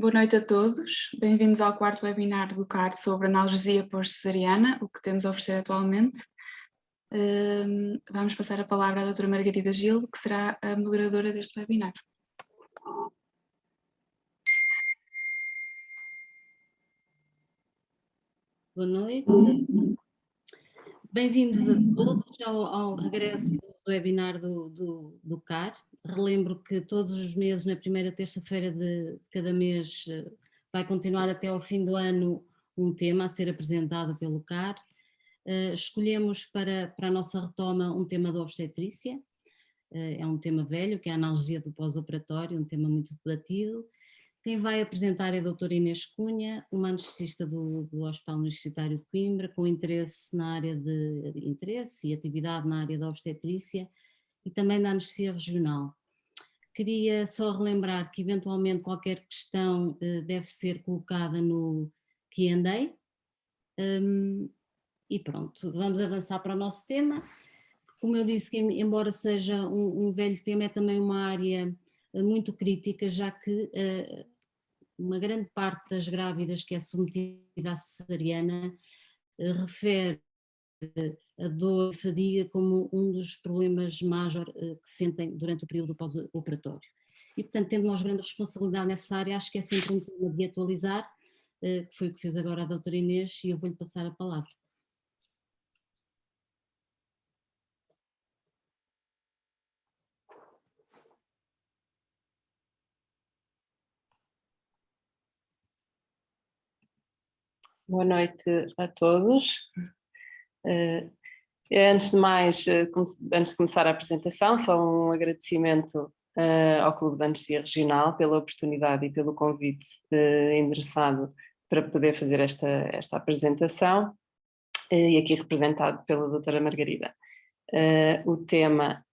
Boa noite a todos, bem-vindos ao quarto webinar do CAR sobre analgesia pós-cesariana, o que temos a oferecer atualmente. Vamos passar a palavra à doutora Margarida Gil, que será a moderadora deste webinar. Boa noite, bem-vindos a todos ao regresso do webinar do CAR. Relembro que todos os meses, na primeira terça-feira de cada mês, vai continuar até ao fim do ano um tema a ser apresentado pelo CAR. Escolhemos para a nossa retoma um tema da obstetrícia, é um tema velho, que é a analgesia do pós-operatório, um tema muito debatido. Quem vai apresentar é a doutora Inês Cunha, uma anestesista do Hospital Universitário de Coimbra, com interesse e atividade na área da obstetrícia e também da anestesia regional. Queria só relembrar que eventualmente qualquer questão deve ser colocada no Q&A. E pronto, vamos avançar para o nosso tema. Como eu disse, que embora seja um velho tema, é também uma área muito crítica, já que uma grande parte das grávidas que é submetida à cesariana refere a dor e fadiga como um dos problemas maiores que sentem durante o período pós-operatório. E, portanto, tendo nós grande responsabilidade nessa área, acho que é sempre um tema de atualizar, que foi o que fez agora a doutora Inês, e eu vou-lhe passar a palavra. Boa noite a todos. Antes de mais, antes de começar a apresentação, só um agradecimento ao Clube de Anestesia Regional pela oportunidade e pelo convite endereçado para poder fazer esta apresentação, e aqui representado pela doutora Margarida. O tema...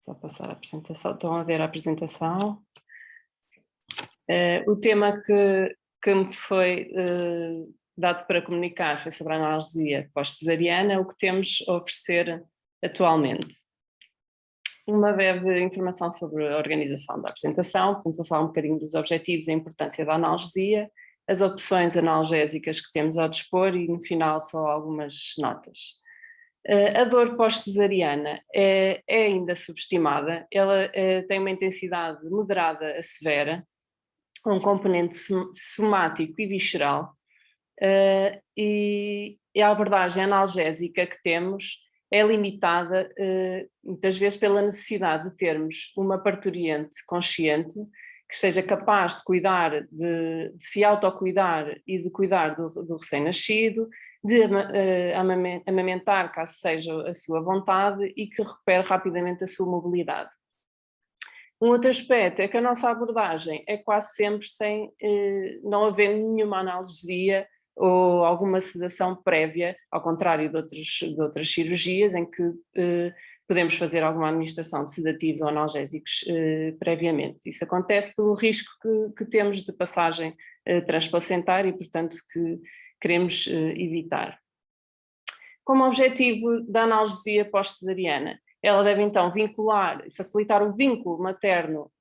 Só passar a apresentação. Estão a ver a apresentação? O tema que me foi dado para comunicar foi sobre a analgesia pós-cesariana, o que temos a oferecer atualmente. Uma breve informação sobre a organização da apresentação, portanto vou falar um bocadinho dos objetivos e a importância da analgesia, as opções analgésicas que temos ao dispor e no final só algumas notas. A dor pós-cesariana é ainda subestimada, ela tem uma intensidade moderada a severa, um componente somático e visceral, e a abordagem analgésica que temos é limitada muitas vezes pela necessidade de termos uma parturiente consciente que seja capaz de cuidar, de se autocuidar e de cuidar do recém-nascido, de amamentar caso seja a sua vontade e que recupere rapidamente a sua mobilidade. Um outro aspecto é que a nossa abordagem é quase sempre sem não haver nenhuma analgesia ou alguma sedação prévia, ao contrário de outras cirurgias em que podemos fazer alguma administração de sedativos ou analgésicos previamente. Isso acontece pelo risco que temos de passagem transplacentária e, portanto, que queremos evitar. Como objetivo da analgesia pós-cesariana, ela deve então vincular e facilitar o vínculo materno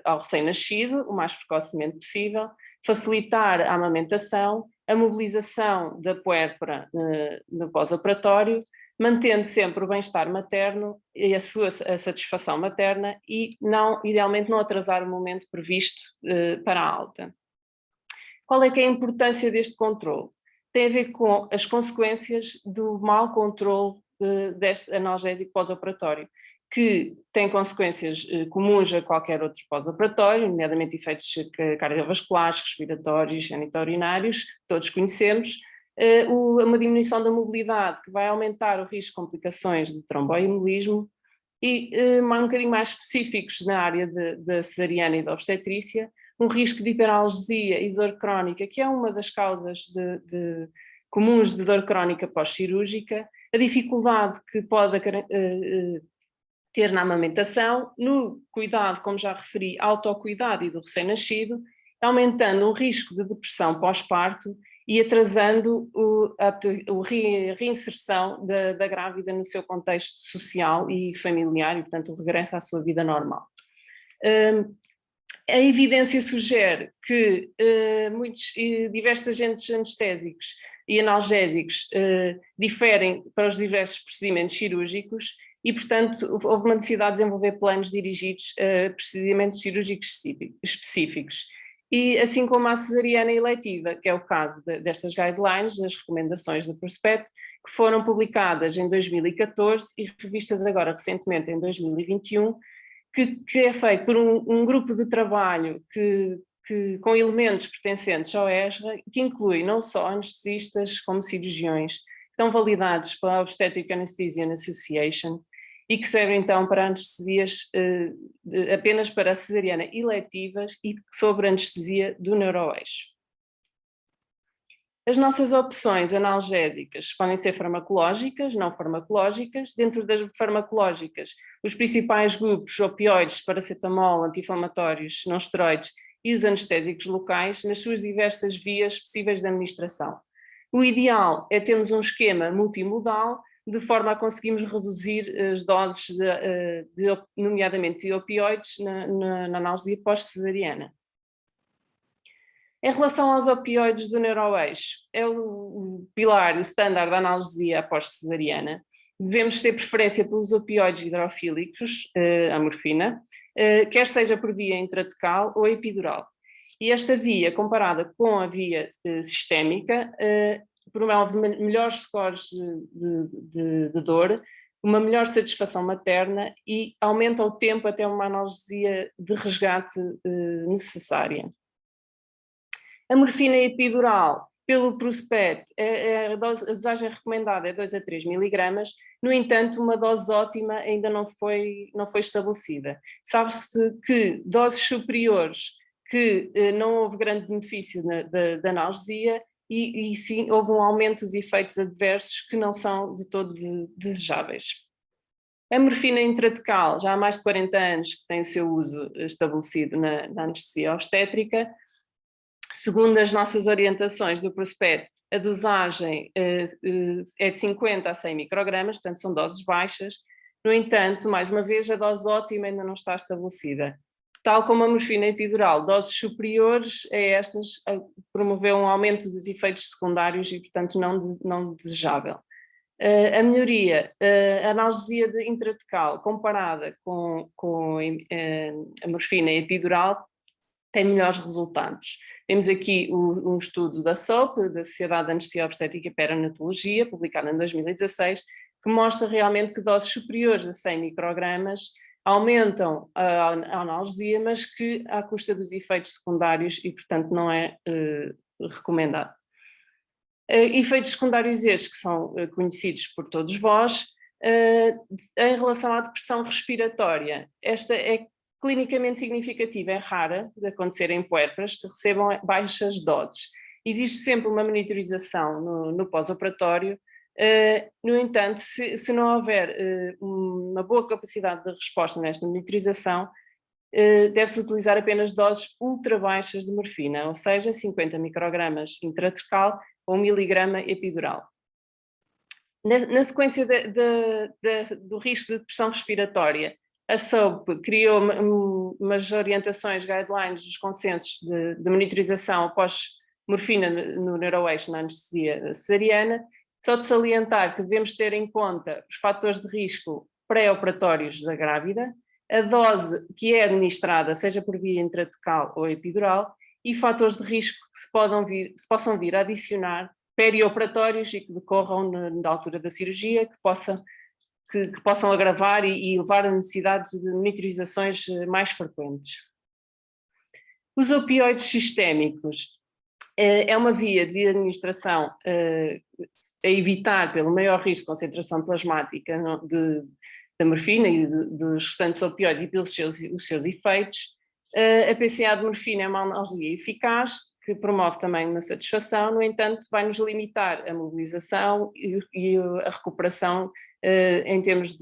ao recém-nascido, o mais precocemente possível, facilitar a amamentação, a mobilização da puérpera no pós-operatório, mantendo sempre o bem-estar materno e a satisfação materna e idealmente não atrasar o momento previsto para a alta. Qual é que é a importância deste controle? Tem a ver com as consequências do mau controle deste analgésico pós-operatório, que tem consequências comuns a qualquer outro pós-operatório, nomeadamente efeitos cardiovasculares, respiratórios, genitourinários, todos conhecemos, uma diminuição da mobilidade que vai aumentar o risco de complicações de tromboembolismo e um bocadinho mais específicos na área da cesariana e da obstetrícia, um risco de hiperalgesia e dor crónica, que é uma das causas comuns de dor crónica pós-cirúrgica, a dificuldade que pode ter na amamentação, no cuidado, como já referi, autocuidado e do recém-nascido, aumentando o risco de depressão pós-parto e atrasando a reinserção da grávida no seu contexto social e familiar e, portanto, o regresso à sua vida normal. A evidência sugere que diversos agentes anestésicos e analgésicos diferem para os diversos procedimentos cirúrgicos e, portanto, houve uma necessidade de desenvolver planos dirigidos a procedimentos cirúrgicos específicos. E assim como a cesariana eletiva, que é o caso destas guidelines, das recomendações do PROSPECT, que foram publicadas em 2014 e revistas agora recentemente em 2021, que é feito por um grupo de trabalho com elementos pertencentes ao ESRA, que inclui não só anestesistas como cirurgiões, que estão validados pela Obstetric Anesthesia Association e que servem então para anestesias apenas para a cesariana eletivas e sobre anestesia do neuroeixo. As nossas opções analgésicas podem ser farmacológicas, não farmacológicas. Dentro das farmacológicas, os principais grupos opioides, paracetamol, anti-inflamatórios, não esteroides e os anestésicos locais nas suas diversas vias possíveis de administração. O ideal é termos um esquema multimodal de forma a conseguirmos reduzir as doses, nomeadamente de opioides, na analgesia pós-cesariana. Em relação aos opioides do neuroeixo, é o pilar, o standard da analgesia pós-cesariana. Devemos ter preferência pelos opioides hidrofílicos, a morfina, quer seja por via intratecal ou epidural. E esta via, comparada com a via sistémica, promove melhores scores de dor, uma melhor satisfação materna e aumenta o tempo até uma analgesia de resgate necessária. A morfina epidural, pelo PROSPECT, a dosagem recomendada é 2 a 3 miligramas, no entanto, uma dose ótima ainda não foi estabelecida. Sabe-se que doses superiores, que não houve grande benefício da analgesia e sim houve um aumento dos efeitos adversos que não são de todo desejáveis. A morfina intratecal, já há mais de 40 anos que tem o seu uso estabelecido na anestesia obstétrica. Segundo as nossas orientações do PROSPECT, a dosagem é de 50 a 100 microgramas, portanto são doses baixas. No entanto, mais uma vez, a dose ótima ainda não está estabelecida. Tal como a morfina epidural, doses superiores a estas promoveu um aumento dos efeitos secundários e, portanto, não desejável. A melhoria, a analgesia intratecal comparada com a morfina epidural tem melhores resultados. Temos aqui um estudo da SOP, da Sociedade de Anestesia Obstétrica e Perinatologia, publicado em 2016, que mostra realmente que doses superiores a 100 microgramas aumentam a analgesia, mas que à custa dos efeitos secundários e, portanto, não é recomendado. Efeitos secundários estes que são conhecidos por todos vós. Em relação à depressão respiratória, esta é clinicamente significativa, é rara de acontecer em puérperas que recebam baixas doses. Existe sempre uma monitorização no pós-operatório. No entanto, se não houver uma boa capacidade de resposta nesta monitorização, deve-se utilizar apenas doses ultra baixas de morfina, ou seja, 50 microgramas intratecal ou 1 miligrama epidural. Na sequência do risco de depressão respiratória, a SOP criou umas orientações, guidelines dos consensos de monitorização após morfina no neuroeixo na anestesia cesariana. Só de salientar que devemos ter em conta os fatores de risco pré-operatórios da grávida, a dose que é administrada, seja por via intratecal ou epidural, e fatores de risco que se possam vir a adicionar perioperatórios e que decorram na altura da cirurgia, que possam agravar e levar a necessidades de monitorizações mais frequentes. Os opioides sistémicos é uma via de administração a evitar pelo maior risco de concentração plasmática da morfina e dos restantes opioides e pelos seus efeitos. A PCA de morfina é uma analgesia eficaz, que promove também uma satisfação, no entanto, vai nos limitar a mobilização e a recuperação em termos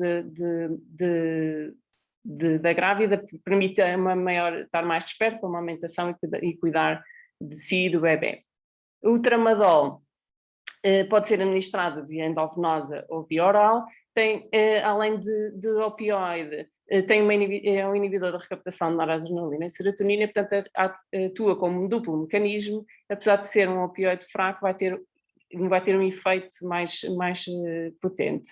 da grávida, permite estar mais desperta, uma amamentação e cuidar de si e do bebê. O tramadol pode ser administrado via endovenosa ou via oral, tem, além de opioide, é um inibidor da recaptação de noradrenalina e serotonina, portanto atua como um duplo mecanismo, apesar de ser um opioide fraco, vai ter um efeito mais potente.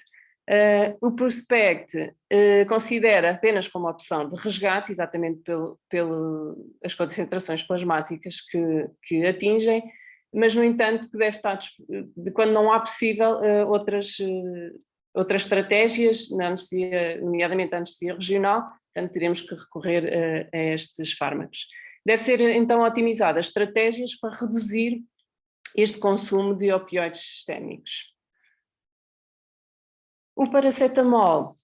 O Prospect considera apenas como opção de resgate, exatamente pelas concentrações plasmáticas que atingem, mas, no entanto, que deve estar, quando não há possível, outras estratégias, na anestesia, nomeadamente a anestesia regional, portanto teremos que recorrer a estes fármacos. Deve ser, então, otimizadas estratégias para reduzir este consumo de opioides sistémicos. O paracetamol,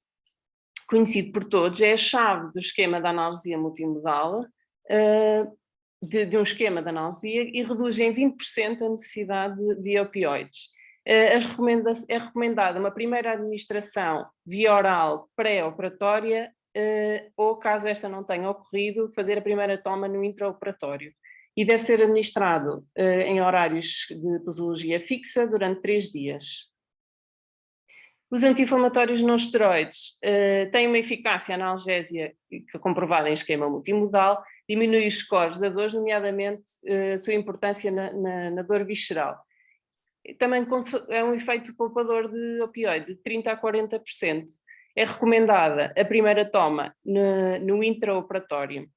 conhecido por todos, é a chave do esquema da analgesia multimodal, de um esquema de analgesia, e reduz em 20% a necessidade de opioides. É recomendada uma primeira administração via oral pré-operatória, ou, caso esta não tenha ocorrido, fazer a primeira toma no intraoperatório. E deve ser administrado em horários de posologia fixa durante 3 dias. Os anti-inflamatórios não esteroides têm uma eficácia analgésica comprovada em esquema multimodal, diminui os scores da dor, nomeadamente a sua importância na dor visceral. Também é um efeito poupador de opioide, de 30% a 40%. É recomendada a primeira toma no intraoperatório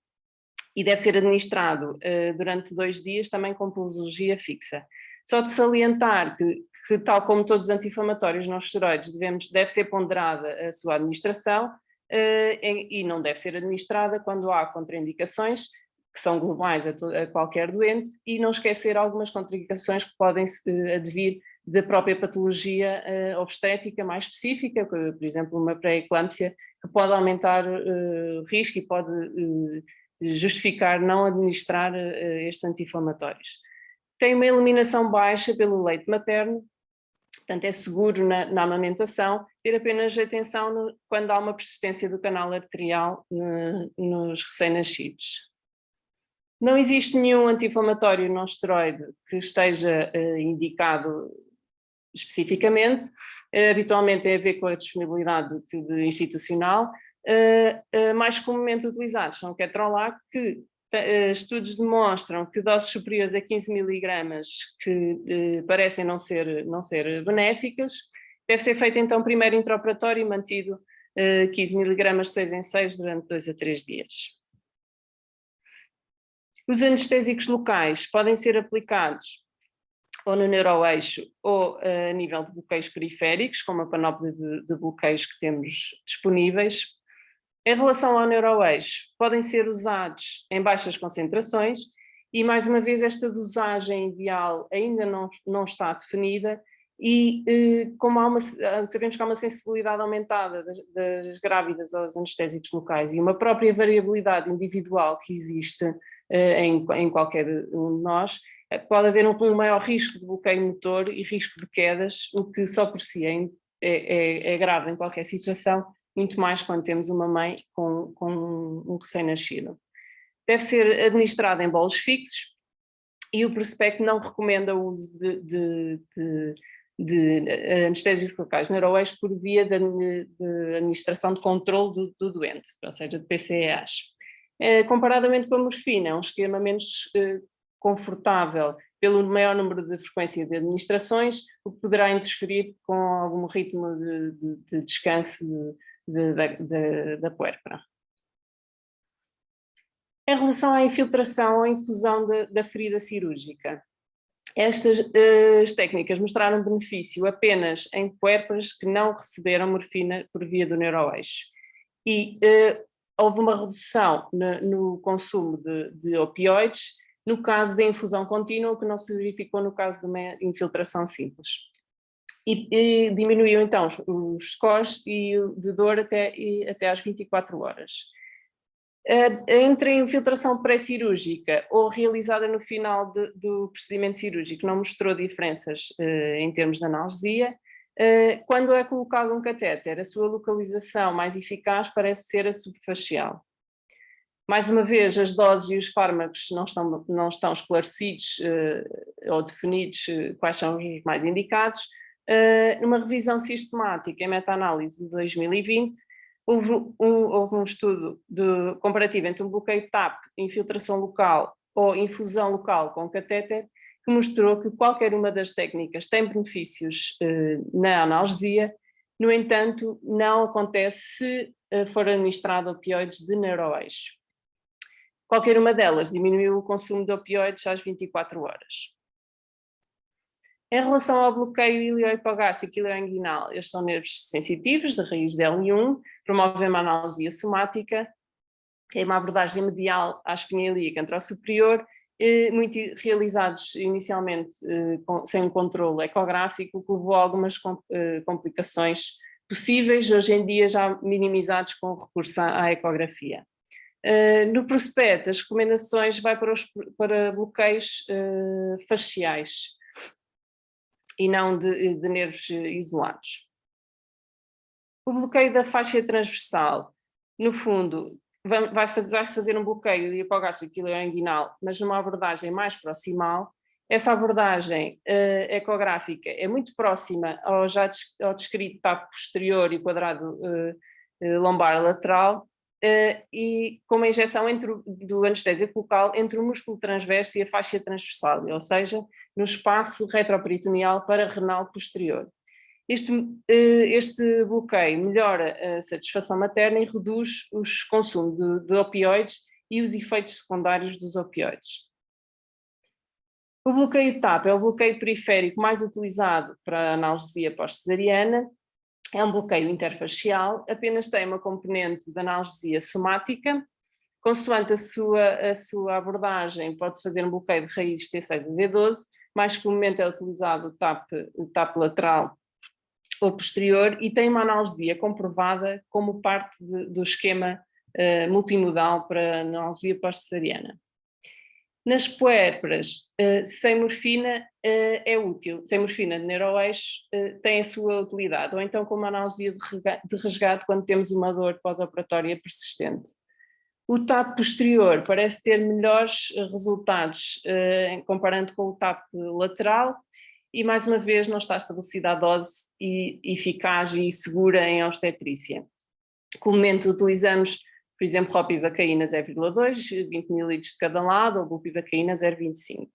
e deve ser administrado durante 2 dias, também com posologia fixa. Só de salientar que tal como todos os anti-inflamatórios não esteroides, deve ser ponderada a sua administração e não deve ser administrada quando há contraindicações, que são globais a qualquer doente, e não esquecer algumas contraindicações que podem advir da própria patologia obstétrica mais específica, por exemplo, uma pré-eclâmpsia, que pode aumentar o risco e pode justificar não administrar estes anti-inflamatórios. Tem uma eliminação baixa pelo leite materno, portanto é seguro na amamentação, ter apenas atenção quando há uma persistência do canal arterial nos recém-nascidos. Não existe nenhum anti-inflamatório não esteroide que esteja indicado especificamente, habitualmente tem a ver com a disponibilidade institucional. Mais comumente utilizados são o ketorolac, que estudos demonstram que doses superiores a 15 mg que parecem não ser benéficas. Deve ser feito então primeiro intraoperatório e mantido 15 mg 6 em 6 durante 2 a 3 dias. Os anestésicos locais podem ser aplicados ou no neuroeixo ou a nível de bloqueios periféricos, como a panóplia de bloqueios que temos disponíveis. Em relação ao neuroeixo, podem ser usados em baixas concentrações e, mais uma vez, esta dosagem ideal ainda não está definida e sabemos que há uma sensibilidade aumentada das grávidas aos anestésicos locais e uma própria variabilidade individual que existe em qualquer um de nós, pode haver um maior risco de bloqueio motor e risco de quedas, o que só por si é grave em qualquer situação, muito mais quando temos uma mãe com um recém-nascido. Deve ser administrado em bolos fixos e o Prospect não recomenda o uso de anestésicos locais neuroeixo por via de administração de controle do doente, ou seja, de PCEAs. Comparadamente com a morfina, é um esquema menos confortável pelo maior número de frequência de administrações, o que poderá interferir com algum ritmo de descanso da puérpera. Em relação à infiltração ou infusão da ferida cirúrgica, estas técnicas mostraram benefício apenas em puérperas que não receberam morfina por via do neuroeixo. E houve uma redução no consumo de opioides no caso da infusão contínua, que não se verificou no caso de uma infiltração simples. E diminuiu então os scores de dor até às 24 horas. Entre a infiltração pré-cirúrgica ou realizada no final do procedimento cirúrgico não mostrou diferenças em termos de analgesia. Quando é colocado um catéter, a sua localização mais eficaz parece ser a subfacial. Mais uma vez, as doses e os fármacos não estão esclarecidos ou definidos quais são os mais indicados. Numa revisão sistemática em meta-análise de 2020, houve um estudo comparativo entre um bloqueio TAP, infiltração local ou infusão local com catéter, que mostrou que qualquer uma das técnicas tem benefícios na analgesia. No entanto, não acontece se for administrado opioides de neuroeixo. Qualquer uma delas diminuiu o consumo de opioides às 24 horas. Em relação ao bloqueio iliohipogástrico e ilioinguinal, estes são nervos sensitivos, da raiz de L1, promovem uma analgesia somática, é uma abordagem medial à espinha ilíaca anterosuperior, muito realizados inicialmente sem um controle ecográfico, que levou a algumas complicações possíveis, hoje em dia já minimizados com o recurso à ecografia. No prospecto, as recomendações vai para bloqueios faciais e não de nervos isolados. O bloqueio da faixa transversal, no fundo, vai-se fazer um bloqueio de hipogástrico ilioinguinal, mas numa abordagem mais proximal. Essa abordagem ecográfica é muito próxima ao descrito TAP posterior e quadrado lombar lateral, e com uma injeção do anestésico local entre o músculo transverso e a faixa transversal, ou seja, no espaço retroperitoneal para-renal posterior. Este bloqueio melhora a satisfação materna e reduz o consumo de opioides e os efeitos secundários dos opioides. O bloqueio TAP é o bloqueio periférico mais utilizado para a analgesia pós-cesariana. É um bloqueio interfacial, apenas tem uma componente de analgesia somática. Consoante a sua abordagem, pode fazer um bloqueio de raízes T6 a D12, mais comumente é utilizado o TAP lateral ou posterior, e tem uma analgesia comprovada como parte do esquema multimodal para a analgesia pós-cesariana. Nas puérperas, sem morfina é útil, sem morfina de neuroeixo tem a sua utilidade, ou então como analgesia de resgate quando temos uma dor pós-operatória persistente. O TAP posterior parece ter melhores resultados comparando com o TAP lateral, e mais uma vez não está estabelecida a dose eficaz e segura em obstetrícia. Comumente utilizamos, por exemplo, ropivacaína 0,2, 20 ml de cada lado, ou bupivacaína 0,25.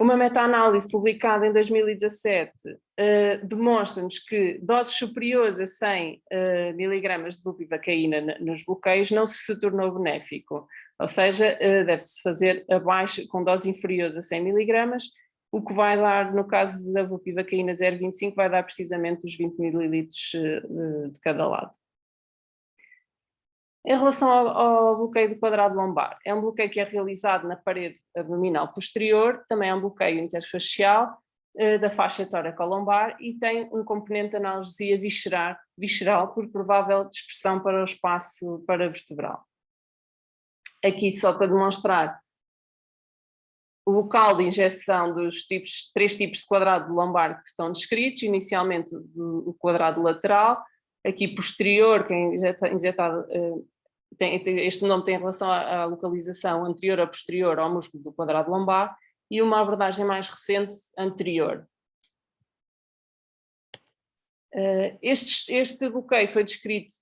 Uma meta-análise publicada em 2017 demonstra-nos que doses superiores a 100 mg de bupivacaína nos bloqueios não se tornou benéfico, ou seja, deve-se fazer abaixo, com doses inferiores a 100 mg, o que vai dar, no caso da bupivacaína 0,25, vai dar precisamente os 20 ml de cada lado. Em relação ao bloqueio do quadrado lombar, é um bloqueio que é realizado na parede abdominal posterior, também é um bloqueio interfacial da faixa tóraco-lombar e tem um componente de analgesia visceral por provável dispersão para o espaço paravertebral. Aqui só para demonstrar o local de injeção dos três tipos de quadrado lombar que estão descritos, inicialmente o quadrado lateral, aqui posterior, que é injetado, este nome tem relação à localização anterior ou posterior ao músculo do quadrado lombar, e uma abordagem mais recente anterior. Este bloqueio foi descrito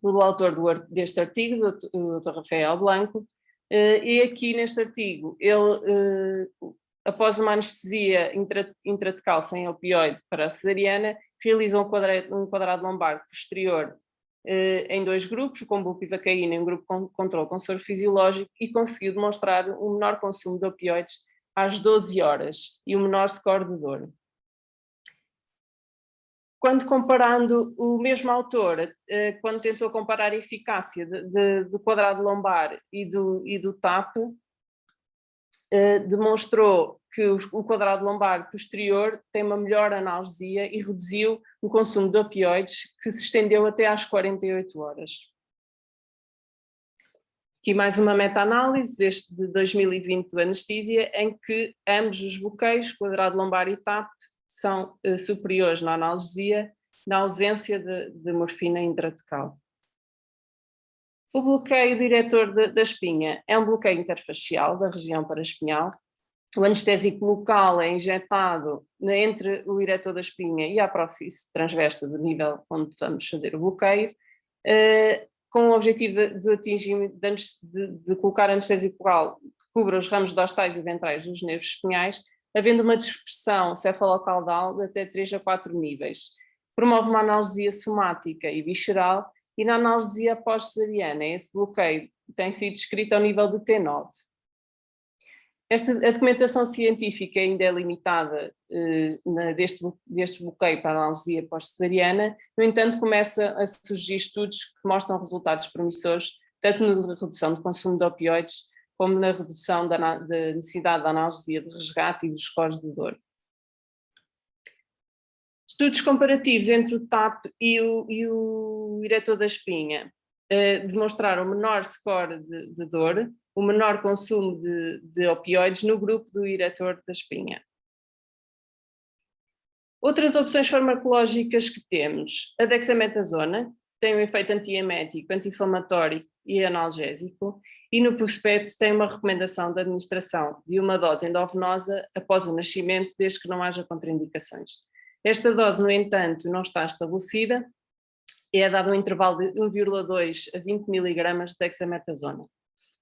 pelo autor deste artigo, o Dr. Rafael Blanco, e aqui neste artigo, ele, após uma anestesia intratecal sem opioide para a cesariana, realiza um quadrado lombar posterior em dois grupos, com bupivacaína e um grupo com controle com soro fisiológico, e conseguiu demonstrar um menor consumo de opioides às 12 horas e um menor score de dor. Quando comparando, o mesmo autor, quando tentou comparar a eficácia do quadrado lombar e do TAP, demonstrou que o quadrado lombar posterior tem uma melhor analgesia e reduziu o consumo de opioides, que se estendeu até às 48 horas. Aqui mais uma meta-análise, deste de 2020 do anestesia, em que ambos os bloqueios, quadrado lombar e TAP, são superiores na analgesia, na ausência de morfina intratecal. O bloqueio diretor da espinha é um bloqueio interfacial da região paraespinhal. O anestésico local é injetado entre o eretor da espinha e a apófise transversa do nível onde vamos fazer o bloqueio, com o objetivo de colocar anestésico local que cubra os ramos dorsais e ventrais dos nervos espinhais, havendo uma dispersão cefalocaudal de até 3 a 4 níveis. Promove uma analgesia somática e visceral, e na analgesia pós-cesariana esse bloqueio tem sido descrito ao nível de T9. A documentação científica ainda é limitada deste bloqueio para a analgesia pós-cesariana, no entanto começa a surgir estudos que mostram resultados promissores, tanto na redução do consumo de opioides, como na redução da necessidade da analgesia de resgate e dos scores de dor. Estudos comparativos entre o TAP e o eretor da espinha demonstraram menor score de dor, o menor consumo de opioides no grupo do eretor da espinha. Outras opções farmacológicas que temos, a dexametasona, tem um efeito antiemético, anti-inflamatório e analgésico, e no prospecto tem uma recomendação de administração de uma dose endovenosa após o nascimento, desde que não haja contraindicações. Esta dose, no entanto, não está estabelecida e é dado um intervalo de 1,2 a 20 mg de dexametasona.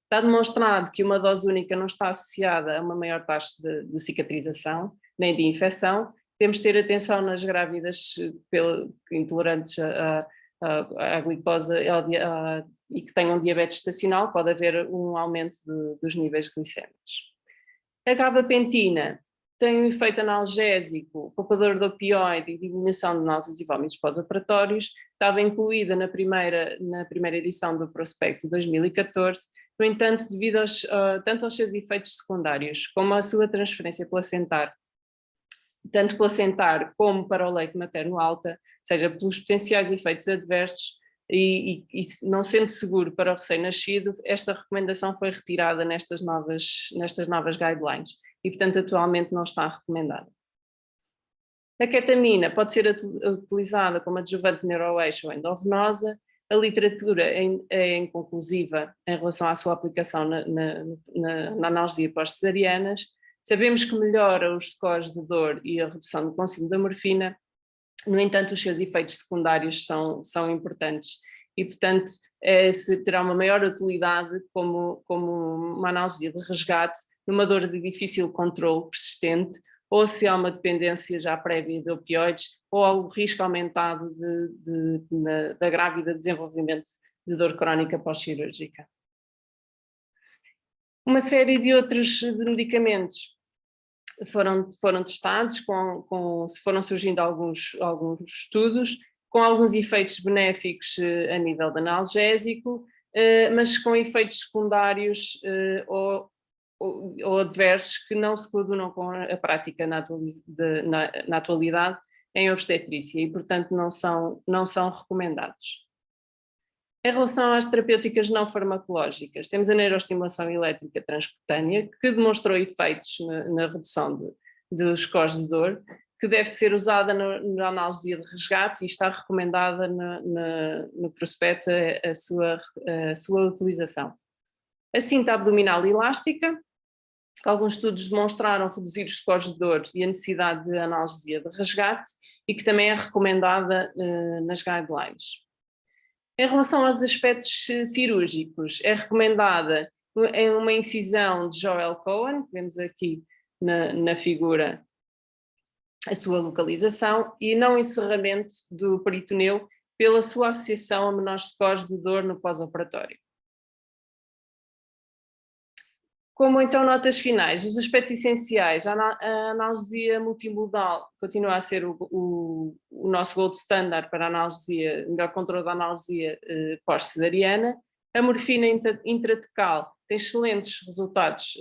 Está demonstrado que uma dose única não está associada a uma maior taxa de cicatrização, nem de infecção. Temos de ter atenção nas grávidas intolerantes à glicose e que tenham diabetes estacional, pode haver um aumento dos níveis glicémicos. A gabapentina tem um efeito analgésico, poupador de opioide e diminuição de náuseas e vômitos pós-operatórios. Estava incluída na primeira edição do prospecto de 2014, no entanto, devido tanto aos seus efeitos secundários, como à sua transferência placentar, tanto placentar como para o leite materno alta, seja pelos potenciais efeitos adversos e não sendo seguro para o recém-nascido, esta recomendação foi retirada nestas novas guidelines e, portanto, atualmente não está recomendada. A ketamina pode ser utilizada como adjuvante de neuroeixo ou endovenosa. A literatura é inconclusiva em relação à sua aplicação na analgesia pós-cesarianas. Sabemos que melhora os scores de dor e a redução do consumo da morfina, no entanto, os seus efeitos secundários são importantes e, portanto, se terá uma maior utilidade como uma analgesia de resgate numa dor de difícil controle persistente, ou se há uma dependência já prévia de opioides, ou há o risco aumentado da grávida desenvolvimento de dor crónica pós-cirúrgica. Uma série de outros medicamentos foram testados, foram surgindo alguns estudos, com alguns efeitos benéficos a nível de analgésico, mas com efeitos secundários ou adversos que não se coadunam com a prática na atualidade em obstetrícia e, portanto, não são recomendados. Em relação às terapêuticas não farmacológicas, temos a neuroestimulação elétrica transcutânea, que demonstrou efeitos na redução dos scores de dor, que deve ser usada na analgesia de resgate e está recomendada no prospecto a sua utilização. A cinta abdominal elástica, que alguns estudos demonstraram reduzir os scores de dor e a necessidade de analgesia de resgate e que também é recomendada nas guidelines. Em relação aos aspectos cirúrgicos, é recomendada uma incisão de Joel Cohen, que vemos aqui na figura a sua localização, e não encerramento do peritoneu pela sua associação a menores scores de dor no pós-operatório. Como então notas finais, os aspectos essenciais, a analgesia multimodal continua a ser o nosso gold standard para a analgesia, melhor controle da analgesia pós-cesariana. A morfina intratecal tem excelentes resultados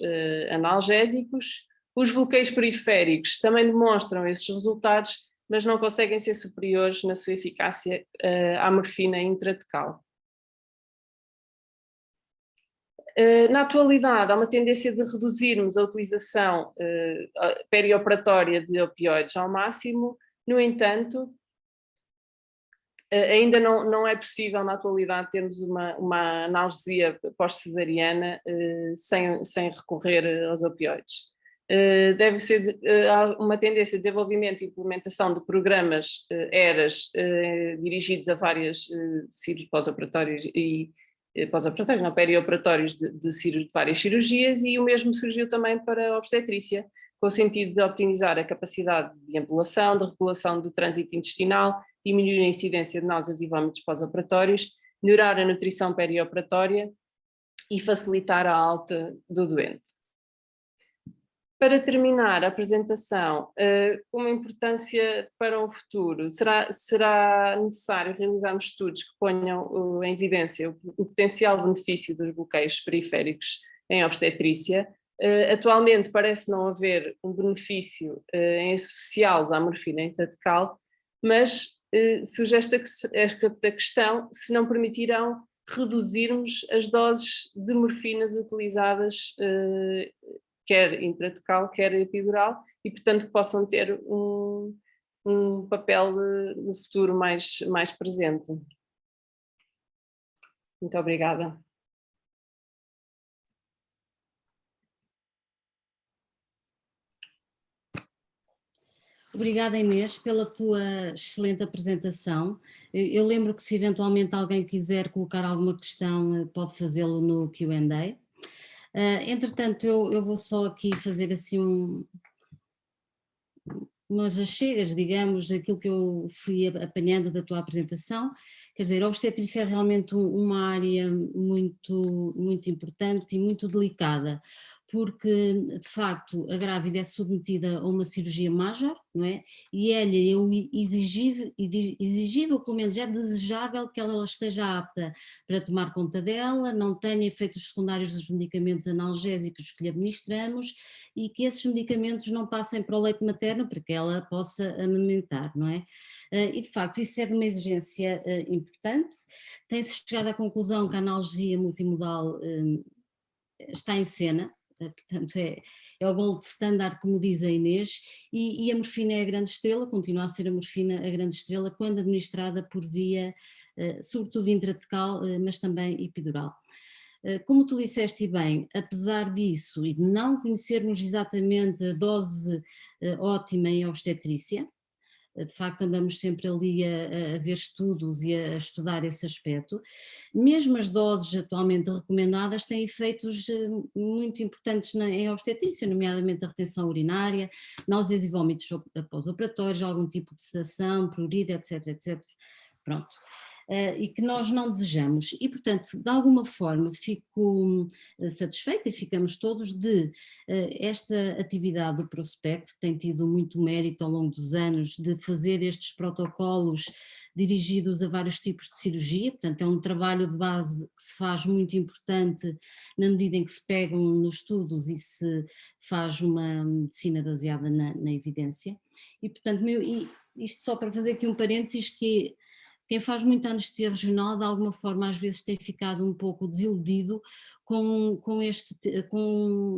analgésicos. Os bloqueios periféricos também demonstram esses resultados, mas não conseguem ser superiores na sua eficácia à morfina intratecal. Na atualidade, há uma tendência de reduzirmos a utilização perioperatória de opioides ao máximo. No entanto, Ainda não é possível na atualidade termos uma analgesia pós-cesariana sem recorrer aos opioides. Deve ser uma tendência de desenvolvimento e implementação de programas ERAs dirigidos a várias cirurgias pós-operatórias e pós-operatórios, não, perioperatórios de várias cirurgias, e o mesmo surgiu também para a obstetrícia, com o sentido de optimizar a capacidade de ambulação, de regulação do trânsito intestinal, diminuir a incidência de náuseas e vômitos pós-operatórios, melhorar a nutrição perioperatória e facilitar a alta do doente. Para terminar a apresentação, uma importância para o futuro, será necessário realizarmos estudos que ponham em evidência o potencial benefício dos bloqueios periféricos em obstetrícia. Atualmente parece não haver um benefício em associá-los à morfina intratecal, mas surge esta questão se não permitirão reduzirmos as doses de morfinas utilizadas quer intratecal, quer epidural, e portanto que possam ter um papel no futuro mais presente. Muito obrigada. Obrigada, Inês, pela tua excelente apresentação. Eu lembro que se eventualmente alguém quiser colocar alguma questão, pode fazê-lo no Q&A. Entretanto, eu vou só aqui fazer assim umas achegas, digamos, daquilo que eu fui apanhando da tua apresentação. Quer dizer, a obstetrícia é realmente uma área muito importante e muito delicada, porque de facto a grávida é submetida a uma cirurgia major, não é? E é exigido, ou pelo menos é desejável que ela esteja apta para tomar conta dela, não tenha efeitos secundários dos medicamentos analgésicos que lhe administramos e que esses medicamentos não passem para o leite materno para que ela possa amamentar, não é? E de facto isso é de uma exigência importante. Tem-se chegado à conclusão que a analgesia multimodal está em cena, portanto é o gold standard, como diz a Inês, e a morfina é a grande estrela, continua a ser a morfina a grande estrela quando administrada por via, sobretudo intratecal, mas também epidural. Como tu disseste bem, apesar disso e de não conhecermos exatamente a dose ótima em obstetrícia, de facto andamos sempre ali a ver estudos e a estudar esse aspecto, mesmo as doses atualmente recomendadas têm efeitos muito importantes em obstetrícia, nomeadamente a retenção urinária, náuseas e vômitos pós-operatórios, algum tipo de sedação, prurida, etc. Pronto. E que nós não desejamos, e portanto de alguma forma fico satisfeita e ficamos todos de esta atividade do Prospect, que tem tido muito mérito ao longo dos anos de fazer estes protocolos dirigidos a vários tipos de cirurgia, portanto é um trabalho de base que se faz muito importante na medida em que se pegam nos estudos e se faz uma medicina baseada na evidência, e portanto isto só para fazer aqui um parênteses, que quem faz muita anestesia regional de alguma forma às vezes tem ficado um pouco desiludido com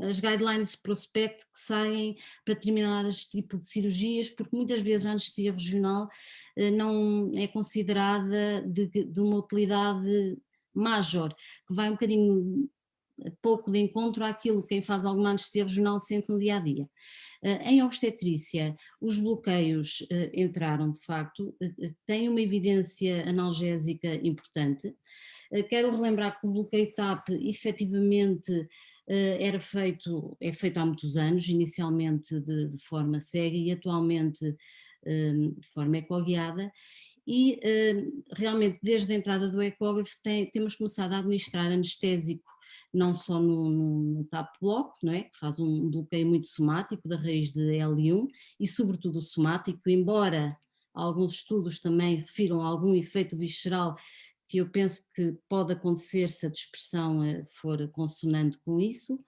as guidelines Prospect que saem para determinados tipos de cirurgias, porque muitas vezes a anestesia regional não é considerada de uma utilidade major, que vai um bocadinho pouco de encontro àquilo que quem faz alguma anestesia regional sente no dia-a-dia. Em obstetrícia, os bloqueios entraram de facto, têm uma evidência analgésica importante. Quero relembrar que o bloqueio TAP efetivamente é feito há muitos anos, inicialmente de forma cega e atualmente de forma ecoguiada, e realmente desde a entrada do ecógrafo temos começado a administrar anestésico não só no TAP block, não é? Que faz um bloqueio muito somático da raiz de L1 e sobretudo o somático, embora alguns estudos também refiram algum efeito visceral que eu penso que pode acontecer se a dispersão for consonante com isso.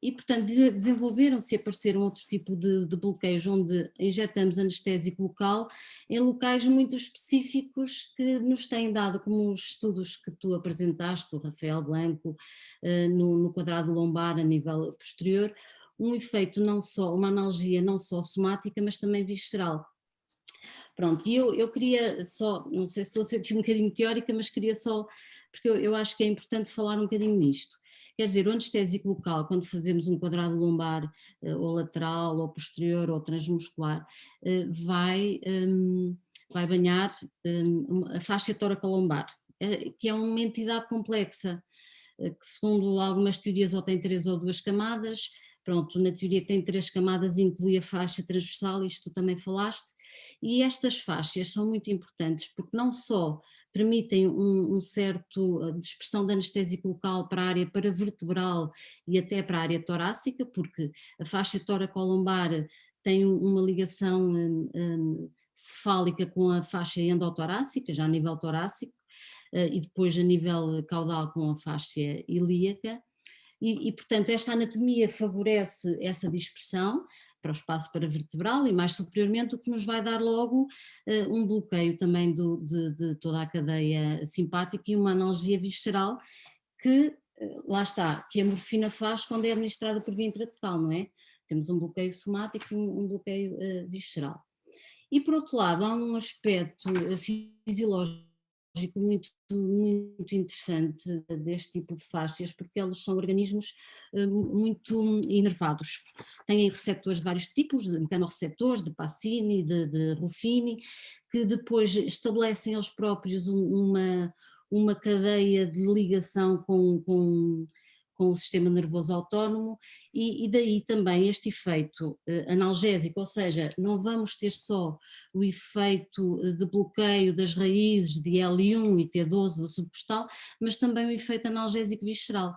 E portanto desenvolveram-se e apareceram outro tipo de bloqueios onde injetamos anestésico local em locais muito específicos que nos têm dado, como os estudos que tu apresentaste, o Rafael Blanco, no quadrado lombar a nível posterior, um efeito não só, uma analgia não só somática mas também visceral. Pronto, e eu queria só, não sei se estou a ser aqui um bocadinho teórica, mas queria só, porque eu acho que é importante falar um bocadinho nisto. Quer dizer, o anestésico local, quando fazemos um quadrado lombar ou lateral, ou posterior, ou transmuscular, vai banhar a faixa tóraco-lombar, que é uma entidade complexa, que segundo algumas teorias ou tem 3 ou 2 camadas. Pronto, na teoria tem 3 camadas, inclui a faixa transversal, isto tu também falaste, e estas faixas são muito importantes porque não só permitem um certo dispersão de anestésico local para a área paravertebral e até para a área torácica, porque a faixa tóraco-lombar tem uma ligação cefálica com a faixa endotorácica, já a nível torácico, e depois a nível caudal com a faixa ilíaca. E, portanto, esta anatomia favorece essa dispersão para o espaço paravertebral e mais superiormente, o que nos vai dar logo um bloqueio também de toda a cadeia simpática e uma analgesia visceral que, lá está, que a morfina faz quando é administrada por via intratecal, não é? Temos um bloqueio somático e um bloqueio visceral. E por outro lado, há um aspecto fisiológico muito, muito interessante deste tipo de fascias, porque eles são organismos muito inervados. Têm receptores de vários tipos, de mecanorreceptores, de Pacini, de Ruffini, que depois estabelecem eles próprios uma cadeia de ligação com o sistema nervoso autónomo e daí também este efeito analgésico, ou seja, não vamos ter só o efeito de bloqueio das raízes de L1 e T12 do subcostal, mas também o efeito analgésico visceral.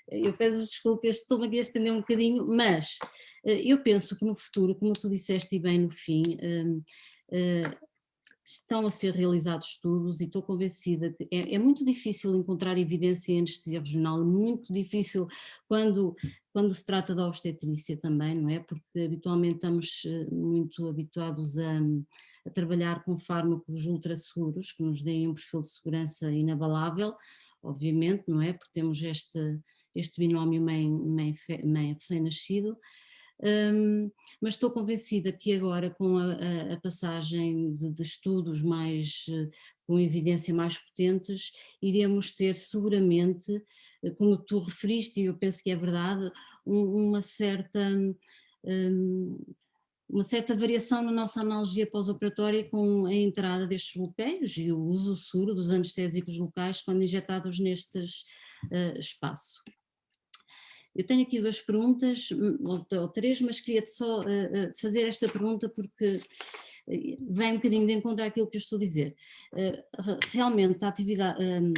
Eu peço desculpas, estou-me aqui a estender um bocadinho, mas eu penso que no futuro, como tu disseste e bem no fim, estão a ser realizados estudos e estou convencida que é muito difícil encontrar evidência em anestesia regional, muito difícil quando se trata da obstetrícia também, não é? Porque habitualmente estamos muito habituados a trabalhar com fármacos ultra seguros, que nos deem um perfil de segurança inabalável, obviamente, não é? Porque temos este binómio mãe recém-nascido. Mas estou convencida que agora com a passagem de estudos com evidência mais potentes, iremos ter seguramente, como tu referiste e eu penso que é verdade, uma certa variação na nossa analgesia pós-operatória com a entrada destes bloqueios e o uso seguro dos anestésicos locais quando injetados nestes espaços. Eu tenho aqui 2 perguntas, ou 3, mas queria-te só fazer esta pergunta porque vem um bocadinho de encontro àquilo que eu estou a dizer. Realmente a atividade,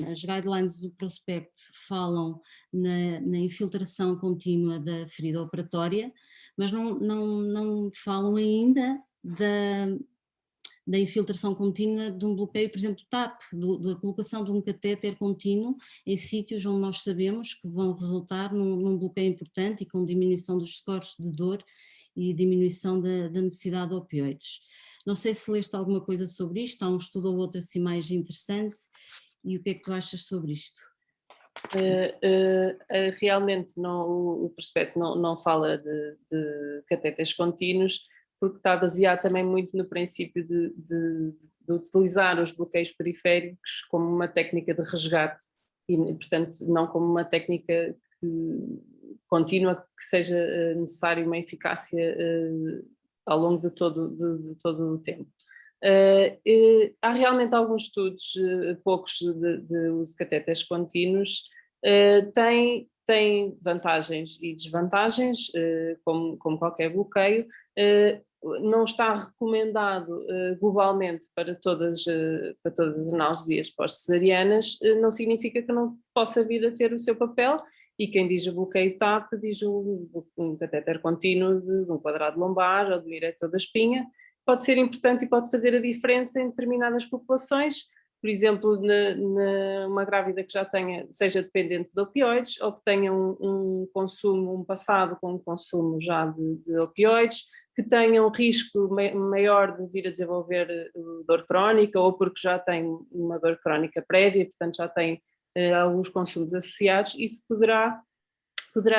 as guidelines do Prospect falam na infiltração contínua da ferida operatória, mas não falam ainda da infiltração contínua de um bloqueio, por exemplo, do TAP, da colocação de um catéter contínuo em sítios onde nós sabemos que vão resultar num bloqueio importante e com diminuição dos scores de dor e diminuição da necessidade de opioides. Não sei se leste alguma coisa sobre isto, há um estudo ou outro assim mais interessante, e o que é que tu achas sobre isto? Realmente o prospecto não fala de catéteres contínuos, porque está baseado também muito no princípio de utilizar os bloqueios periféricos como uma técnica de resgate e, portanto, não como uma técnica contínua que seja necessária uma eficácia ao longo de todo o tempo. Há realmente alguns estudos, poucos de uso de catéteres contínuos, tem vantagens e desvantagens, como qualquer bloqueio. Não está recomendado globalmente para todas as analgesias pós-cesarianas, não significa que não possa vir a ter o seu papel, e quem diz o bloqueio TAP diz um catéter contínuo de um quadrado lombar ou do eretor da espinha. Pode ser importante e pode fazer a diferença em determinadas populações, por exemplo, uma grávida que já seja dependente de opioides ou que tenha um passado com um consumo já de opioides, que tenha um risco maior de vir a desenvolver dor crónica ou porque já tem uma dor crónica prévia, portanto já tem alguns consumos associados, isso poderá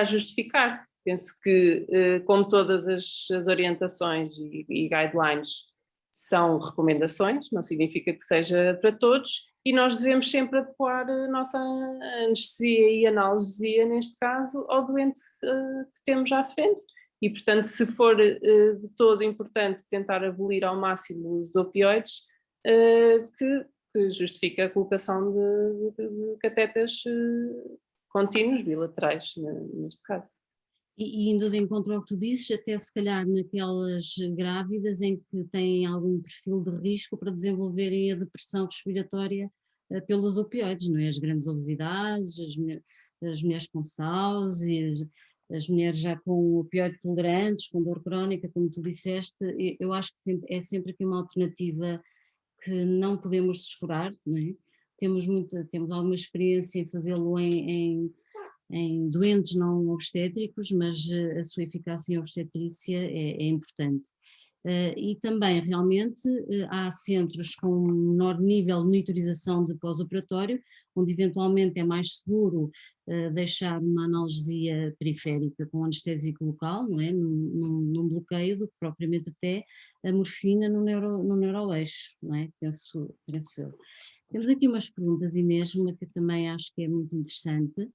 justificar. Penso que, como todas as orientações e guidelines são recomendações, não significa que seja para todos, e nós devemos sempre adequar a nossa anestesia e analgesia, neste caso, ao doente que temos à frente. E, portanto, se for de todo importante tentar abolir ao máximo os opioides, que justifica a colocação de catetas contínuos, bilaterais, neste caso. E indo de encontro ao que tu dizes, até se calhar naquelas grávidas em que têm algum perfil de risco para desenvolverem a depressão respiratória pelos opioides, não é? As grandes obesidades, as mulheres com saúde, as mulheres já com opioide tolerantes, com dor crónica, como tu disseste, eu acho que é sempre aqui uma alternativa que não podemos descurar, não é? Temos alguma experiência em fazê-lo em doentes não obstétricos, mas a sua eficácia em obstetrícia é importante. E também, realmente, há centros com menor nível de monitorização de pós-operatório, onde eventualmente é mais seguro deixar uma analgesia periférica com anestésico local, não é? Num bloqueio, do que propriamente até a morfina no neuroeixo, não é? Penso eu. Temos aqui umas perguntas, Inês, uma que também acho que é muito interessante.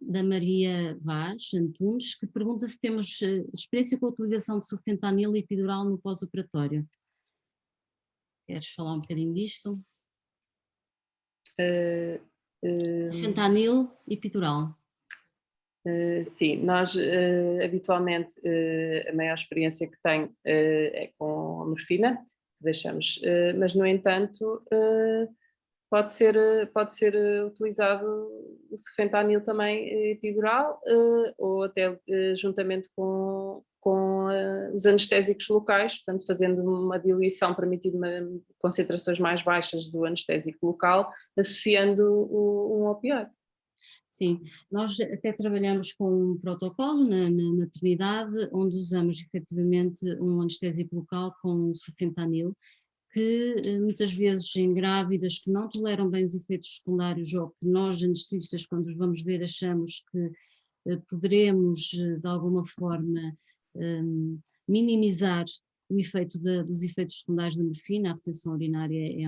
Da Maria Vaz Antunes, que pergunta se temos experiência com a utilização de sufentanil epidural no pós-operatório. Queres falar um bocadinho disto? Sufentanil epidural. Sim, nós habitualmente a maior experiência que tenho é com a morfina, que deixamos, mas no entanto pode ser utilizado o sufentanil também epidural ou até juntamente com os anestésicos locais, portanto fazendo uma diluição, permitindo concentrações mais baixas do anestésico local, associando um opioide. Sim, nós até trabalhamos com um protocolo na maternidade, onde usamos efetivamente um anestésico local com sufentanil, que muitas vezes em grávidas que não toleram bem os efeitos secundários, ou que nós anestesistas, quando os vamos ver, achamos que poderemos de alguma forma minimizar o efeito dos efeitos secundários da morfina. A retenção urinária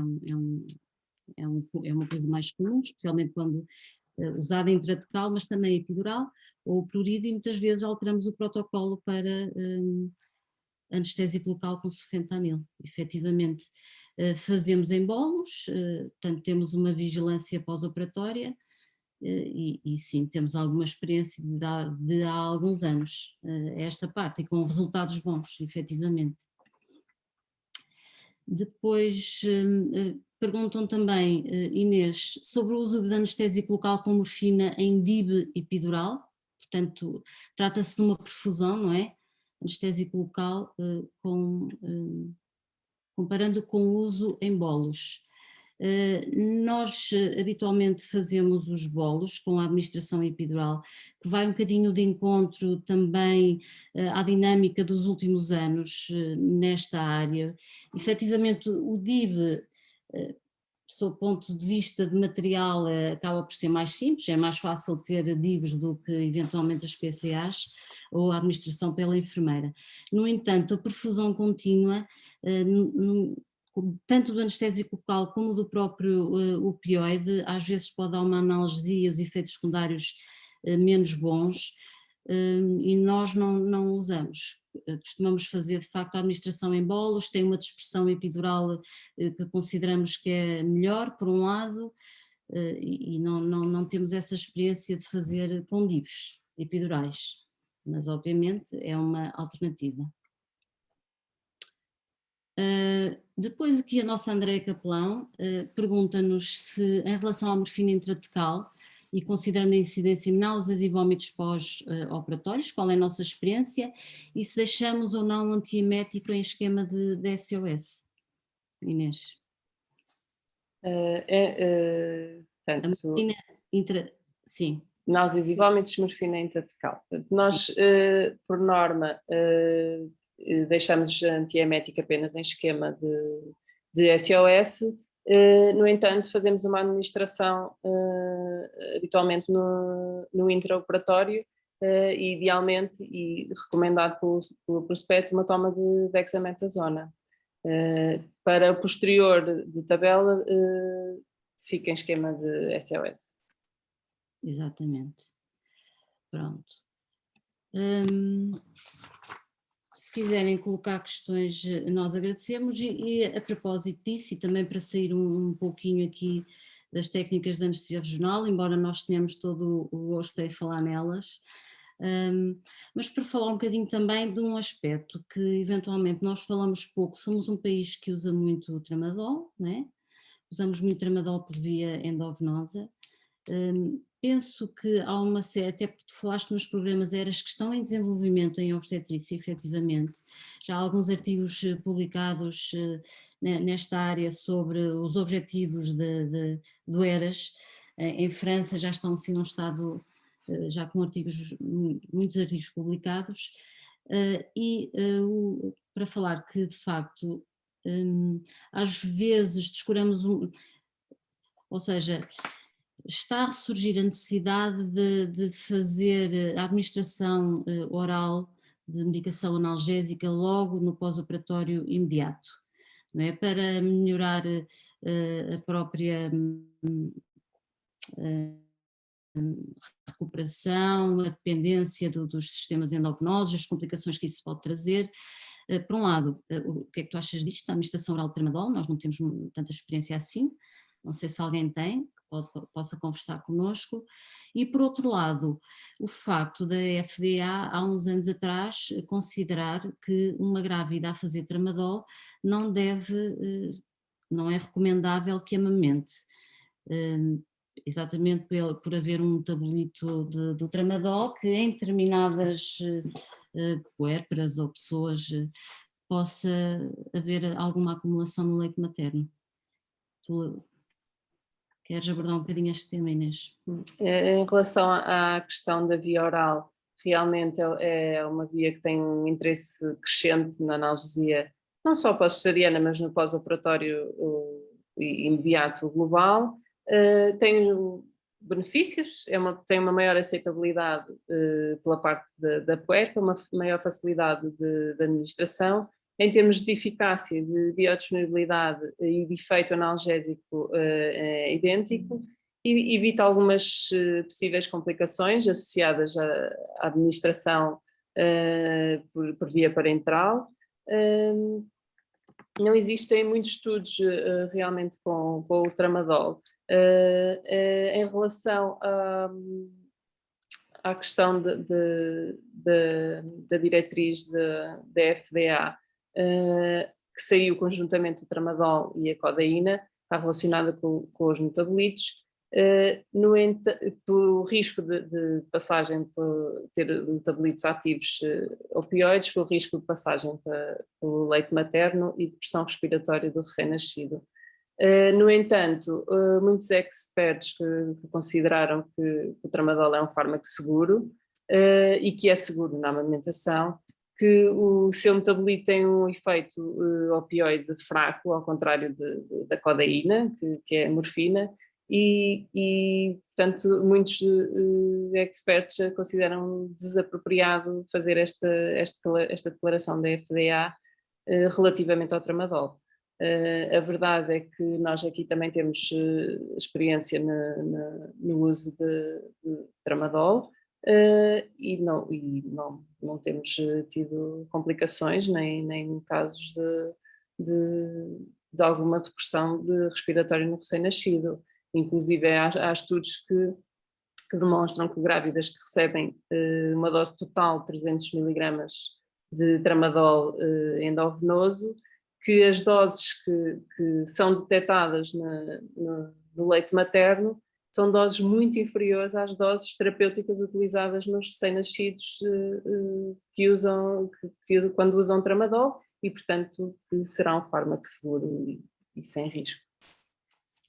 é uma coisa mais comum, especialmente quando usada intratecal, mas também epidural ou prurido, e muitas vezes alteramos o protocolo para anestésico local com sufentanil. Efetivamente fazemos em bolos, portanto temos uma vigilância pós-operatória e sim, temos alguma experiência de há alguns anos esta parte, e com resultados bons, efetivamente. Depois perguntam também, Inês, sobre o uso de anestésico local com morfina em DIB epidural, portanto trata-se de uma perfusão, não é? Anestésico local comparando com o uso em bolos. Nós habitualmente fazemos os bolos com a administração epidural, que vai um bocadinho de encontro também à dinâmica dos últimos anos nesta área. Efetivamente o DIB, sob ponto de vista de material, acaba por ser mais simples, é mais fácil ter DIBs do que eventualmente as PCAs ou a administração pela enfermeira. No entanto, a perfusão contínua, tanto do anestésico local como do próprio opioide, às vezes pode dar uma analgesia, os efeitos secundários menos bons, e nós não usamos. Costumamos fazer de facto a administração em bolos, tem uma dispersão epidural que consideramos que é melhor, por um lado, e não temos essa experiência de fazer com DIBs epidurais, mas obviamente é uma alternativa. Depois aqui a nossa Andréia Capelão pergunta-nos se, em relação à morfina intratecal e considerando a incidência de náuseas e vômitos pós-operatórios, qual é a nossa experiência e se deixamos ou não um antiemético em esquema de SOS? Inês. Portanto, a morfina sim. Náuseas e vômitos, morfina intratecal. Nós, por norma, deixamos a antiemética apenas em esquema de SOS, no entanto fazemos uma administração habitualmente no intraoperatório e idealmente e recomendado pelo prospecto uma toma de dexametasona. Para o posterior de tabela, fica em esquema de SOS. Exatamente. Pronto. Se quiserem colocar questões, nós agradecemos, e a propósito disso, e também para sair um pouquinho aqui das técnicas de anestesia regional, embora nós tenhamos todo o gosto em falar nelas, mas para falar um bocadinho também de um aspecto que eventualmente nós falamos pouco. Somos um país que usa muito o tramadol, né? Usamos muito tramadol por via endovenosa. Penso que há uma série, até porque tu falaste nos programas ERAS que estão em desenvolvimento em obstetrícia, efetivamente, já há alguns artigos publicados nesta área sobre os objetivos do ERAS. Em França já estão assim num estado, já com muitos artigos publicados, para falar que de facto às vezes descuramos ou seja, está a ressurgir a necessidade de fazer a administração oral de medicação analgésica logo no pós-operatório imediato, não é? Para melhorar a própria recuperação, a dependência dos sistemas endovenosos, as complicações que isso pode trazer. Por um lado, o que é que tu achas disto, da administração oral de tramadol? Nós não temos tanta experiência assim, não sei se alguém tem, que possa conversar connosco. E por outro lado, o facto da FDA há uns anos atrás considerar que uma grávida a fazer tramadol não é recomendável que amamente, exatamente por haver um metabolito do tramadol que em determinadas puérperas ou pessoas possa haver alguma acumulação no leite materno. Tu queres abordar um bocadinho este tema, Inês? Em relação à questão da via oral, realmente é uma via que tem um interesse crescente na analgesia, não só pós-cesariana, mas no pós-operatório imediato global. Tem benefícios, tem uma maior aceitabilidade pela parte da puerpa, uma maior facilidade de administração. Em termos de eficácia, de biodisponibilidade e de efeito analgésico, é idêntico, e evita algumas possíveis complicações associadas à administração por via parenteral. Não existem muitos estudos realmente com o tramadol. Em relação à questão da diretriz da FDA, que saiu conjuntamente o tramadol e a codeína, está relacionada com os metabolitos. No entanto, por risco de passagem por ter metabolitos ativos opioides, por risco de passagem pelo leite materno e depressão respiratória do recém-nascido. No entanto, muitos experts que consideraram que o tramadol é um fármaco seguro e que é seguro na amamentação, que o seu metabolito tem um efeito opioide fraco, ao contrário da codeína, que é a morfina, e portanto muitos experts consideram desapropriado fazer esta declaração da FDA relativamente ao tramadol. A verdade é que nós aqui também temos experiência no uso de tramadol e não temos tido complicações nem casos de alguma depressão respiratória no recém-nascido. Inclusive há estudos que demonstram que grávidas que recebem uma dose total de 300 mg de tramadol endovenoso, que as doses que são detectadas no leite materno são doses muito inferiores às doses terapêuticas utilizadas nos recém-nascidos quando usam tramadol, e portanto que será um fármaco seguro e sem risco.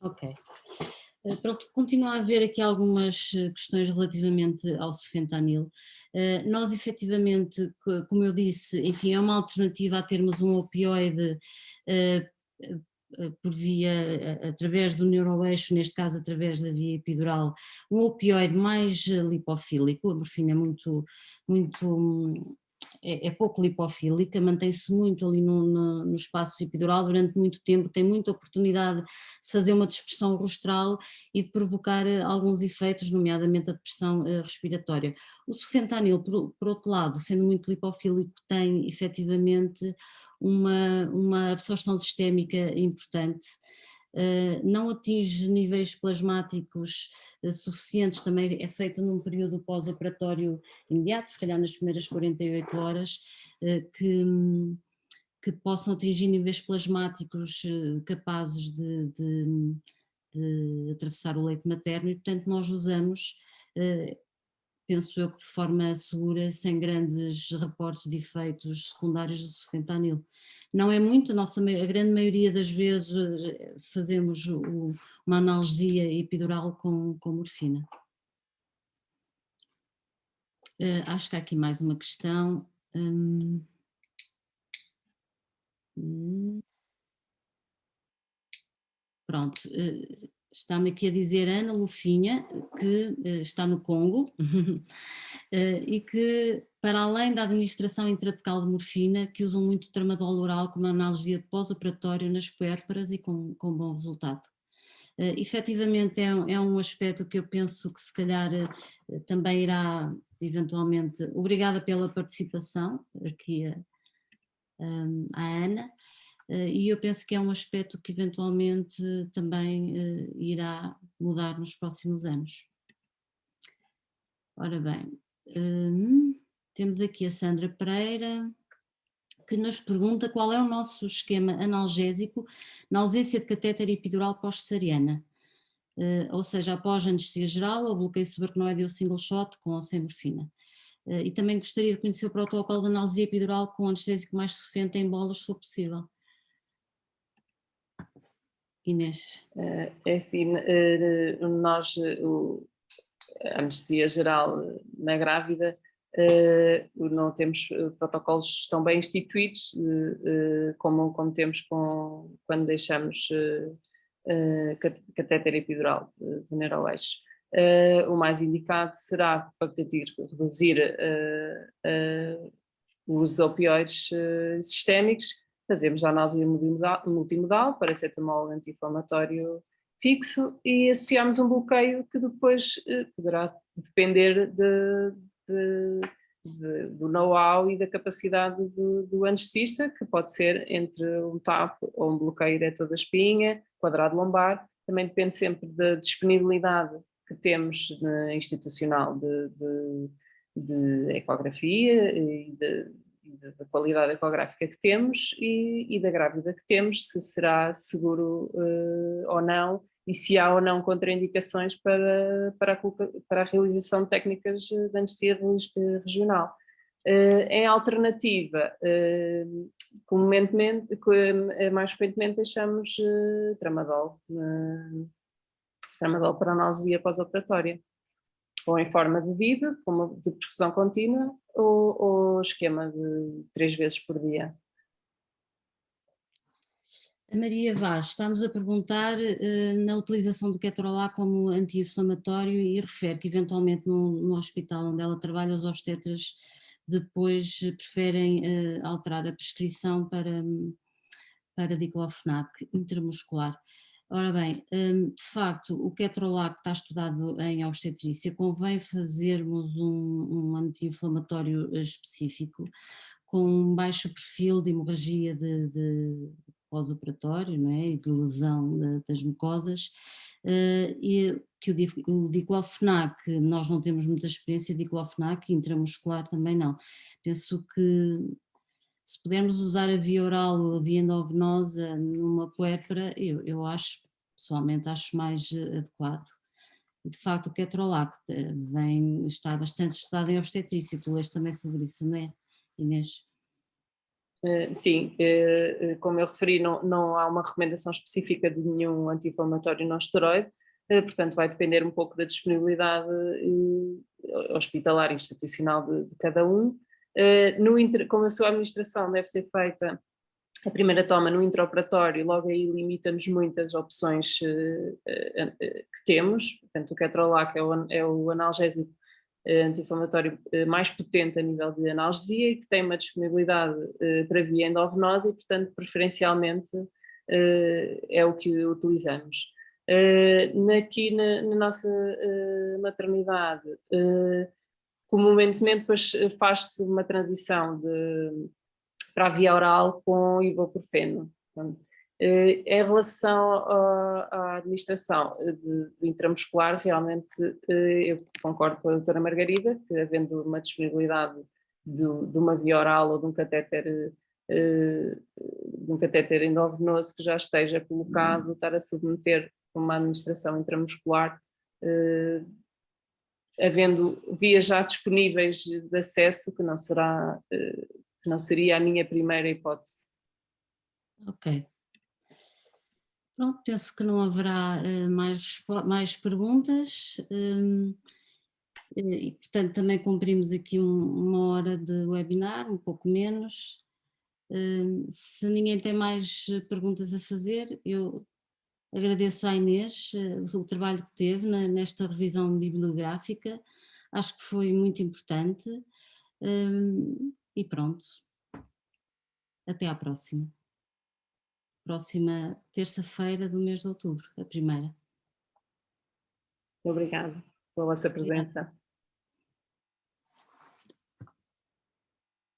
Ok. Pronto, continua a haver aqui algumas questões relativamente ao sufentanil. Nós efetivamente, como eu disse, enfim, é uma alternativa a termos um opioide por via, através do neuroeixo, neste caso através da via epidural, um opioide mais lipofílico. A morfina é pouco lipofílica, mantém-se muito ali no espaço epidural durante muito tempo, tem muita oportunidade de fazer uma dispersão rostral e de provocar alguns efeitos, nomeadamente a depressão respiratória. O sufentanil, por outro lado, sendo muito lipofílico, tem efetivamente uma absorção sistémica importante, não atinge níveis plasmáticos suficientes, também é feita num período pós-operatório imediato, se calhar nas primeiras 48 horas, que possam atingir níveis plasmáticos capazes de atravessar o leite materno, e portanto nós usamos, penso eu que de forma segura, sem grandes reportes de efeitos secundários do sufentanil. Não é muito, a grande maioria das vezes fazemos uma analgesia epidural com morfina. Acho que há aqui mais uma questão. Pronto, está-me aqui a dizer Ana Lufinha, que está no Congo, e que, para além da administração intratecal de morfina, que usam muito tramadol oral como analgesia pós-operatório nas puérperas e com bom resultado. Efetivamente é um aspecto que eu penso que se calhar também irá eventualmente, obrigada pela participação aqui à Ana, e eu penso que é um aspecto que eventualmente também irá mudar nos próximos anos. Ora bem, temos aqui a Sandra Pereira, que nos pergunta qual é o nosso esquema analgésico na ausência de catéter epidural pós-cesariana, ou seja, após anestesia geral ou bloqueio subaracnoide ou single shot com ou sem morfina. E também gostaria de conhecer o protocolo de analgesia epidural com anestésico mais sofrente em bolas, se for possível. Inês. É assim, nós, a anestesia geral na grávida, não temos protocolos que estão bem instituídos, como temos quando deixamos catéter epidural de neuroeixo. O mais indicado será, para reduzir o uso de opioides sistémicos, fazemos a analgesia multimodal, paracetamol anti-inflamatório fixo, e associamos um bloqueio que depois poderá depender do know-how e da capacidade do anestesista, que pode ser entre um TAP ou um bloqueio diretor da espinha, quadrado lombar. Também depende sempre da disponibilidade que temos institucional de ecografia e da qualidade ecográfica que temos e da grávida que temos, se será seguro ou não, e se há ou não contraindicações para a realização de técnicas de anestesia regional. Em alternativa, mais frequentemente deixamos tramadol para analgesia pós-operatória, ou em forma de DID, de perfusão contínua, ou esquema de 3 vezes por dia. A Maria Vaz está-nos a perguntar na utilização do ketorolac como anti-inflamatório e refere que eventualmente no hospital onde ela trabalha os obstetras depois preferem alterar a prescrição para diclofenac intramuscular. Ora bem, de facto o ketorolac está estudado em obstetrícia, convém fazermos um anti-inflamatório específico com um baixo perfil de hemorragia de pós-operatório, não é? E de lesão das mucosas, e que o diclofenac, nós não temos muita experiência de diclofenac, intramuscular também não. Penso que se pudermos usar a via oral, a via endovenosa numa puérpera, eu acho, pessoalmente acho mais adequado. De facto o ketorolac está bastante estudado em obstetrícia, tu lês também sobre isso, não é, Inês? Sim, como eu referi, não há uma recomendação específica de nenhum anti-inflamatório não esteroide, portanto vai depender um pouco da disponibilidade hospitalar e institucional de cada um. Como a sua administração deve ser feita A primeira toma no intraoperatório, logo aí limita-nos muitas opções que temos. Portanto, o ketorolac é o analgésico anti-inflamatório mais potente a nível de analgesia e que tem uma disponibilidade para via endovenosa e, portanto, preferencialmente é o que utilizamos. Aqui na nossa maternidade, comumente depois faz-se uma transição para a via oral com ibuprofeno. Portanto, em relação à administração do intramuscular, realmente eu concordo com a doutora Margarida, que havendo uma disponibilidade de uma via oral ou de um catéter endovenoso que já esteja colocado, estar a submeter a uma administração intramuscular, havendo vias já disponíveis de acesso, que não seria a minha primeira hipótese. Ok. Pronto, penso que não haverá mais perguntas. E, portanto, também cumprimos aqui uma hora de webinar, um pouco menos. Se ninguém tem mais perguntas a fazer, eu agradeço à Inês o trabalho que teve nesta revisão bibliográfica, acho que foi muito importante. E pronto, até à próxima. Próxima terça-feira do mês de outubro, a primeira. Obrigada pela vossa Obrigada. presença.